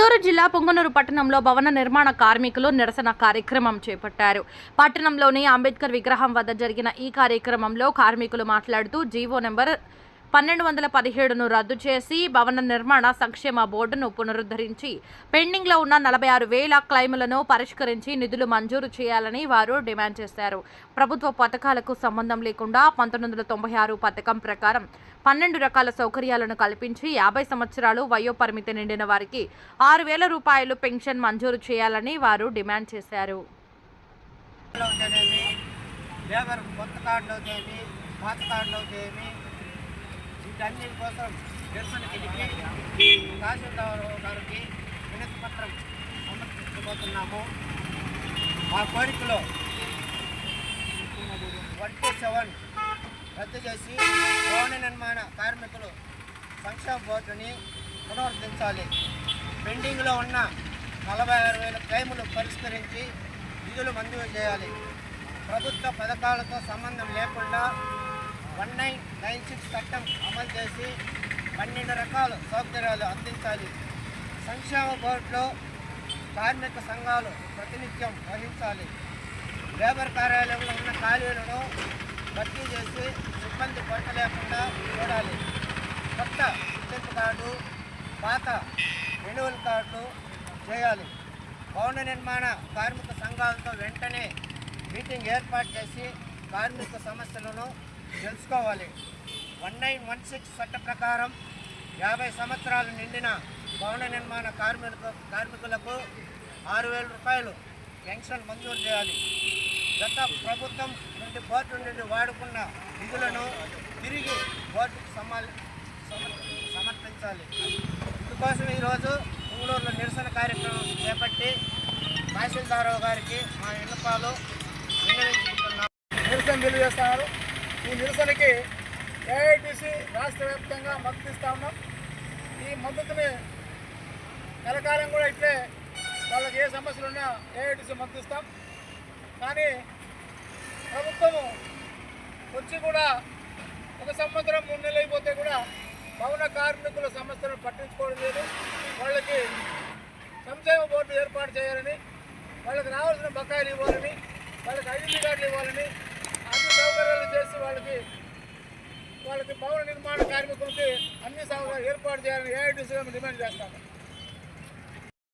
చిత్తూరు జిల్లా పొంగనూరు పట్టణంలో భవన నిర్మాణ కార్మికులు నిరసన కార్యక్రమం చేపట్టారు. పట్టణంలోని అంబేద్కర్ విగ్రహం వద్ద జరిగిన ఈ కార్యక్రమంలో కార్మికులు మాట్లాడుతూ జీవో నెంబర్ 1217ను రద్దు చేసి భవన నిర్మాణ సంక్షేమ బోర్డును పునరుద్ధరించి పెండింగ్లో ఉన్న 46,000 క్లెయిములను పరిష్కరించి నిధులు మంజూరు చేయాలని వారు డిమాండ్ చేశారు. ప్రభుత్వ పథకాలకు సంబంధం లేకుండా 1996 పథకం ప్రకారం 12 రకాల సౌకర్యాలను కల్పించి 50 సంవత్సరాలు వయోపరిమితి నిండిన వారికి 6,000 రూపాయలు పెన్షన్ మంజూరు చేయాలని వారు డిమాండ్ చేశారు. వీటన్నిటి కోసం నిరసనకి తహసీల్దార్ గారికి వినతి పత్రం సమర్పించబోతున్నాము. మా కోరికలో 127 రద్దు చేసి భవన నిర్మాణ కార్మికులు సంక్షేమ బోర్డుని పునరుద్ధరించాలి. పెండింగ్లో ఉన్న 46,000 క్లెయిములు పరిష్కరించి నిధులు మంజూరు చేయాలి. ప్రభుత్వ పథకాలతో సంబంధం లేకుండా 1996 చట్టం అమలు చేసి 12 రకాల సౌకర్యాలు అందించాలి. సంక్షేమ బోర్డులో కార్మిక సంఘాలు ప్రాతినిధ్యం వహించాలి. లేబర్ కార్యాలయంలో ఉన్న ఖాళీలను భర్తీ చేసి సిబ్బంది కొరత లేకుండా చూడాలి. కొత్త గుర్తింపు కార్డు, పాత రెన్యువల్ కార్డులు చేయాలి. భవన నిర్మాణ కార్మిక సంఘాలతో వెంటనే మీటింగ్ ఏర్పాటు చేసి కార్మిక సమస్యలను తెలుసుకోవాలి. 1916 చట్ట ప్రకారం 50 సంవత్సరాలు నిండిన భవన నిర్మాణ కార్మికులకు 6,000 రూపాయలు పెన్షన్ మంజూరు చేయాలి. గత ప్రభుత్వం నుండి బోర్డు నుండి వాడుకున్న నిధులను తిరిగి బోర్డుకు సమర్పించాలి. ఇందుకోసం ఈరోజు పొంగనూరులో నిరసన కార్యక్రమం చేపట్టి తహసీల్దార్ గారికి మా విన్నపాలు విన్నవించుకుంటున్నాం. నిరసన తెలియజేస్తున్నారు. ఈ నిరసనకి ఏఐటీసీ రాష్ట్ర వ్యాప్తంగా మద్దతు ఇస్తా ఉన్నాం. ఈ మద్దతుని కలకాలం కూడా ఇట్లే వాళ్ళకి ఏ సమస్యలు ఉన్నా ఏఐటీసీ మద్దతు ఇస్తాం. కానీ ప్రభుత్వము వచ్చి కూడా 1 సంవత్సరం 3 నెలలు అయిపోతే కూడా భవన కార్మికుల సమస్యలను పట్టించుకోవడం లేదు. వాళ్ళకి సంక్షేమ బోర్డు ఏర్పాటు చేయాలని, వాళ్ళకి రావాల్సిన బకాయిలు ఇవ్వాలని, వాళ్ళకి ఐడెంటిటీ కార్డులు ఇవ్వాలని, అన్ని సౌకర్యాలు చేసి వాళ్ళకి భవన నిర్మాణ కార్మికులకి అన్ని సౌకర్యాలు ఏర్పాటు చేయాలని ఏఐటీసీగా డిమాండ్ చేస్తాము.